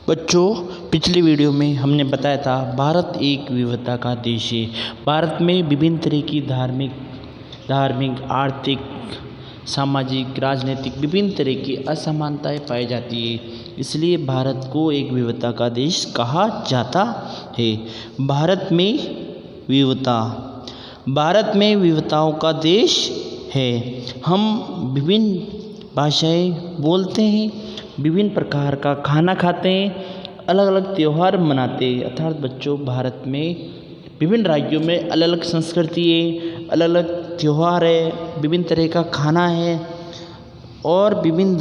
बच्चों, पिछले वीडियो में हमने बताया था भारत एक विविधता का देश है। भारत में विभिन्न तरह की धार्मिक, आर्थिक, सामाजिक, राजनीतिक विभिन्न तरह की असमानताएं पाई जाती है। इसलिए भारत को एक विविधता का देश कहा जाता है। भारत में विविधताओं का देश है। हम विभिन्न भाषाएं बोलते हैं, विभिन्न प्रकार का खाना खाते हैं, अलग अलग त्यौहार मनाते हैं। अर्थात बच्चों, भारत में विभिन्न राज्यों में अलग अलग संस्कृति है, अलग अलग त्यौहार है, विभिन्न तरह का खाना है और भिन्न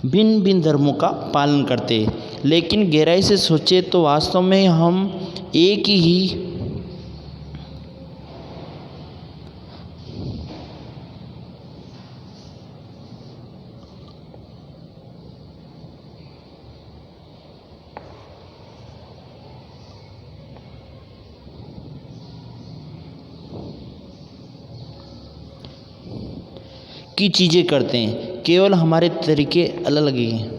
भिन्न धर्मों का पालन करते हैं। लेकिन गहराई से सोचे तो वास्तव में हम एक ही की चीज़ें करते हैं, केवल हमारे तरीके अलग अलग हैं।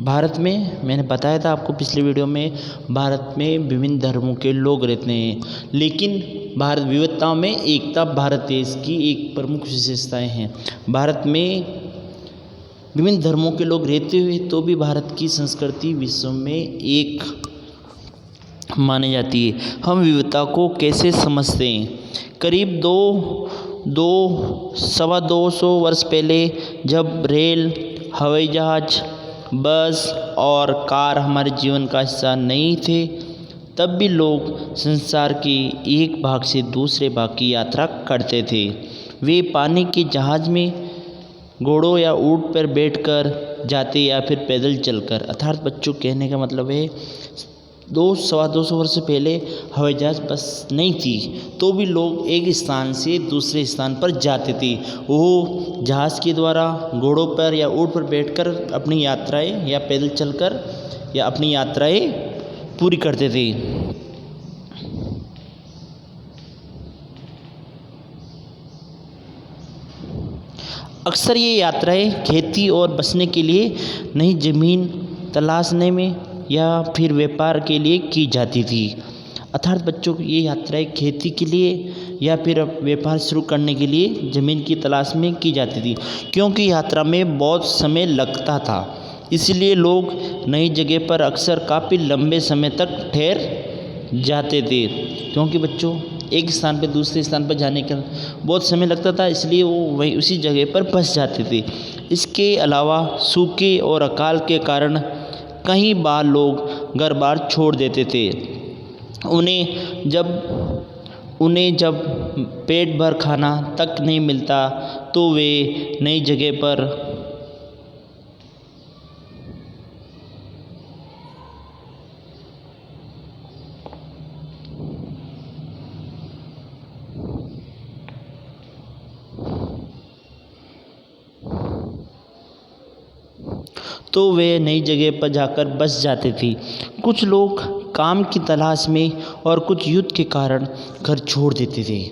भारत में मैंने बताया था आपको पिछले वीडियो में, भारत में विभिन्न धर्मों के लोग रहते हैं, लेकिन भारत विविधताओं में एकता भारत देश की एक प्रमुख विशेषताएं हैं। भारत में विभिन्न धर्मों के लोग रहते हुए तो भी भारत की संस्कृति विश्व में एक मानी जाती है। हम विविधता को कैसे समझते हैं? करीब 200 वर्ष पहले जब रेल, हवाई जहाज, बस और कार हमारे जीवन का हिस्सा नहीं थे, तब भी लोग संसार के एक भाग से दूसरे भाग की यात्रा करते थे। वे पानी के जहाज में, घोड़ों या ऊंट पर बैठकर जाते या फिर पैदल चलकर। अर्थात बच्चों, कहने का मतलब है 200 वर्ष पहले हवाई जहाज बस नहीं थी, तो भी लोग एक स्थान से दूसरे स्थान पर जाते थे। वो जहाज़ के द्वारा, घोड़ों पर या ऊंट पर बैठकर अपनी यात्राएं या पैदल चलकर या अपनी यात्राएं पूरी करते थे। अक्सर ये यात्राएं खेती और बसने के लिए, नई ज़मीन तलाशने में या फिर व्यापार के लिए की जाती थी। अर्थात बच्चों, ये यात्राएं खेती के लिए या फिर व्यापार शुरू करने के लिए ज़मीन की तलाश में की जाती थी, क्योंकि यात्रा में बहुत समय लगता था। इसलिए लोग नई जगह पर अक्सर काफ़ी लंबे समय तक ठहर जाते थे, क्योंकि बच्चों एक स्थान पर दूसरे स्थान पर जाने का बहुत समय लगता था, इसलिए वो वहीं उसी जगह पर बस जाते थे। इसके अलावा सूखे और अकाल के कारण कई बार लोग घर बार छोड़ देते थे। उन्हें जब पेट भर खाना तक नहीं मिलता तो वे नई जगह पर जाकर बस जाते थे। कुछ लोग काम की तलाश में और कुछ युद्ध के कारण घर छोड़ देते थे।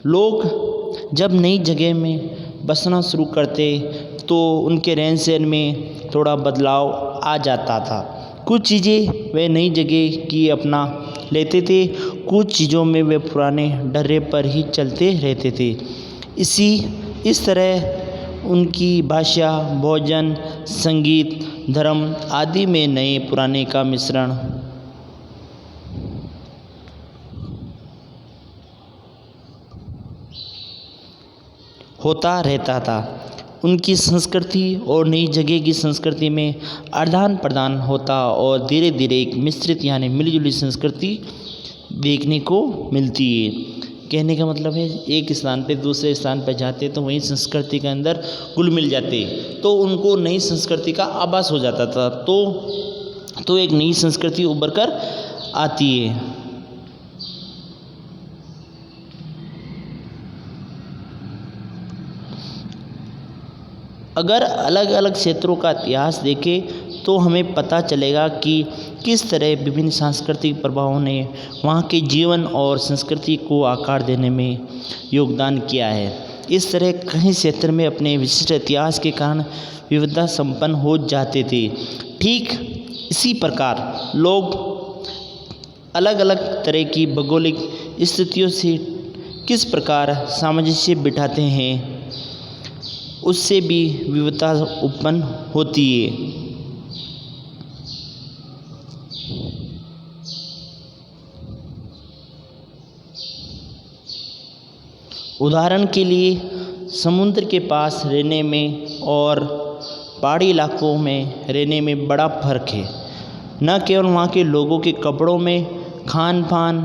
लोग जब नई जगह में बसना शुरू करते तो उनके रहन सहन में थोड़ा बदलाव आ जाता था। कुछ चीज़ें वे नई जगह की अपना लेते थे, कुछ चीज़ों में वे पुराने डर्रे पर ही चलते रहते थे। इस तरह उनकी भाषा, भोजन, संगीत, धर्म आदि में नए पुराने का मिश्रण होता रहता था। उनकी संस्कृति और नई जगह की संस्कृति में आदान प्रदान होता और धीरे धीरे एक मिश्रित यानी मिलीजुली संस्कृति देखने को मिलती है। कहने का मतलब है, एक स्थान पे दूसरे स्थान पर जाते तो वहीं संस्कृति के अंदर घुल मिल जाते, तो उनको नई संस्कृति का आभास हो जाता था, तो एक नई संस्कृति उभर कर आती है। अगर अलग अलग क्षेत्रों का इतिहास देखें तो हमें पता चलेगा कि किस तरह विभिन्न सांस्कृतिक प्रभावों ने वहाँ के जीवन और संस्कृति को आकार देने में योगदान किया है। इस तरह कई क्षेत्र में अपने विशिष्ट इतिहास के कारण विविधता संपन्न हो जाते थे। ठीक इसी प्रकार लोग अलग अलग तरह की भौगोलिक स्थितियों से किस प्रकार सामंजस्य बिठाते हैं, उससे भी विविधता उत्पन्न होती है। उदाहरण के लिए समुद्र के पास रहने में और पहाड़ी इलाकों में रहने में बड़ा फर्क है। न केवल वहाँ के लोगों के कपड़ों में, खान पान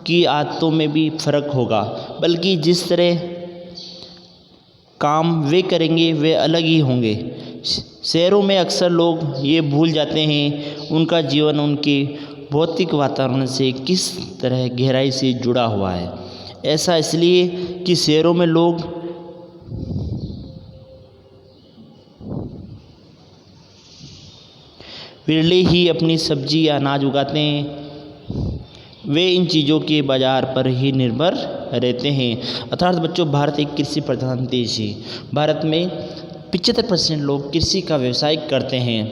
की आदतों में भी फ़र्क होगा, बल्कि जिस तरह काम वे करेंगे वे अलग ही होंगे। शहरों में अक्सर लोग ये भूल जाते हैं उनका जीवन उनके भौतिक वातावरण से किस तरह गहराई से जुड़ा हुआ है। ऐसा इसलिए कि शहरों में लोग विरले ही अपनी सब्जी या अनाज उगाते हैं, वे इन चीज़ों के बाज़ार पर ही निर्भर रहते हैं। अर्थात बच्चों, भारत एक कृषि प्रधान देश है। भारत में 75% लोग कृषि का व्यवसाय करते हैं।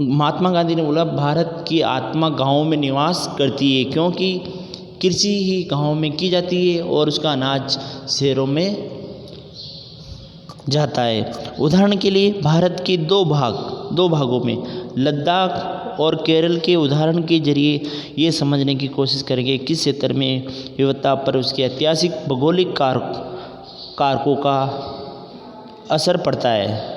महात्मा गांधी ने बोला, भारत की आत्मा गाँव में निवास करती है, क्योंकि कृषि ही गाँव में की जाती है और उसका अनाज शहरों में जाता है। उदाहरण के लिए भारत के दो भागों में लद्दाख और केरल के उदाहरण के जरिए ये समझने की कोशिश करेंगे किस क्षेत्र में विविधता पर उसके ऐतिहासिक भौगोलिक कारकों का असर पड़ता है।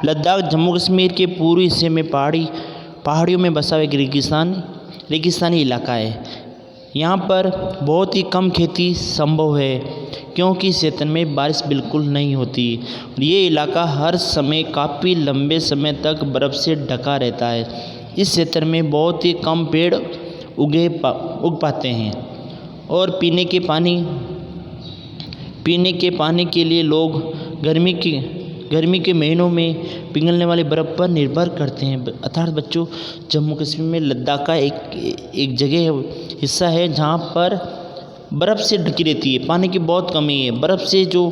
लद्दाख जम्मू कश्मीर के पूर्वी हिस्से में पहाड़ियों में बसा हुआ एक रेगिस्तानी इलाका है। यहाँ पर बहुत ही कम खेती संभव है, क्योंकि इस क्षेत्र में बारिश बिल्कुल नहीं होती। ये इलाका हर समय काफ़ी लंबे समय तक बर्फ़ से ढका रहता है। इस क्षेत्र में बहुत ही कम पेड़ उग पाते हैं और पीने के पानी के लिए लोग गर्मी के महीनों में पिघलने वाली बर्फ़ पर निर्भर करते हैं। अर्थात बच्चों, जम्मू कश्मीर में लद्दाख का एक जगह हिस्सा है जहाँ पर बर्फ़ से ढकी रहती है, पानी की बहुत कमी है। बर्फ़ से जो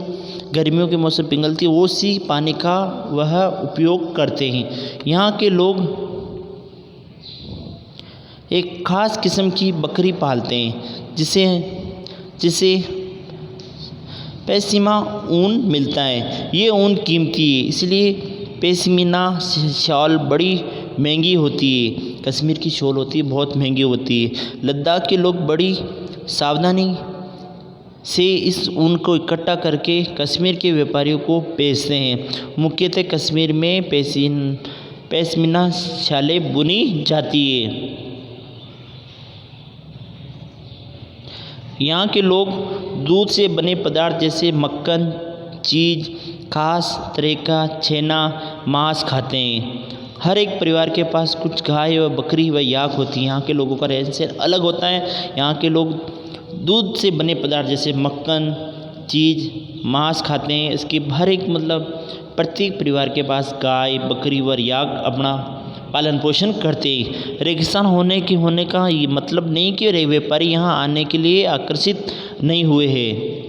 गर्मियों के मौसम पिघलती है, वो उसी पानी का वह उपयोग करते हैं। यहाँ के लोग एक ख़ास किस्म की बकरी पालते हैं जिसे पैसिमा ऊन मिलता है। ये ऊन कीमती है, इसलिए पैशमीना शॉल बड़ी महंगी होती है। कश्मीर की शॉल होती है, बहुत महंगी होती है। लद्दाख के लोग बड़ी सावधानी से इस ऊन को इकट्ठा करके कश्मीर के व्यापारियों को बेचते हैं। मुख्यतः कश्मीर में पैशमीना शालें बुनी जाती है। यहाँ के लोग दूध से बने पदार्थ जैसे मक्खन, चीज़, खास तरह का छेना, मांस खाते हैं। हर एक परिवार के पास कुछ गाय व बकरी व याक होती है। यहाँ के लोगों का रहन सहन अलग होता है। यहाँ के लोग दूध से बने पदार्थ जैसे मक्खन, चीज़, मांस खाते हैं। इसके हर एक प्रत्येक परिवार के पास गाय, बकरी व याक अपना पालन पोषण करते हैं। रेगिस्तान होने का ये मतलब नहीं कि व्यापारी यहाँ आने के लिए आकर्षित नहीं हुए हैं।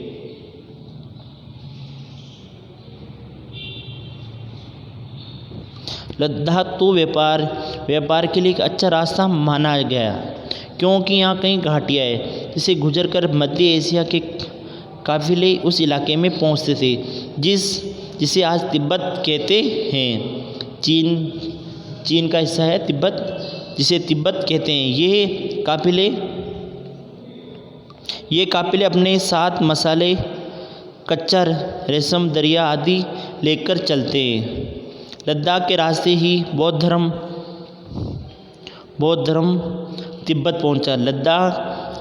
लद्दाख तो व्यापार के लिए एक अच्छा रास्ता माना गया, क्योंकि यहाँ कई घाटियाँ है जिसे गुजरकर मध्य एशिया के काफिले उस इलाके में पहुँचते थे जिसे आज तिब्बत कहते हैं। चीन का हिस्सा है तिब्बत, जिसे तिब्बत कहते हैं। ये काफिले अपने साथ मसाले, कच्चा रेशम, दरिया आदि लेकर चलते हैं। लद्दाख के रास्ते ही बौद्ध धर्म तिब्बत पहुंचा। लद्दाख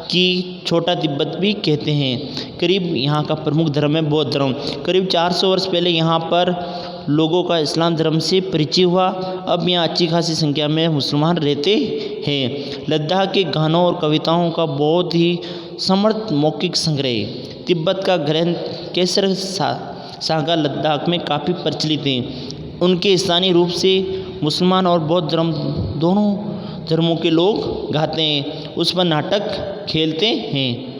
की छोटा तिब्बत भी कहते हैं। करीब यहाँ का प्रमुख धर्म है बौद्ध धर्म। करीब 400 वर्ष पहले यहाँ पर लोगों का इस्लाम धर्म से परिचय हुआ। अब यहाँ अच्छी खासी संख्या में मुसलमान रहते हैं। लद्दाख के गानों और कविताओं का बहुत ही समृद्ध मौखिक संग्रह है। तिब्बत का ग्रंथ केसर सागा लद्दाख में काफ़ी प्रचलित हैं। उनके स्थानीय रूप से मुसलमान और बौद्ध धर्म दोनों धर्मों के लोग गाते हैं, उस पर नाटक खेलते हैं।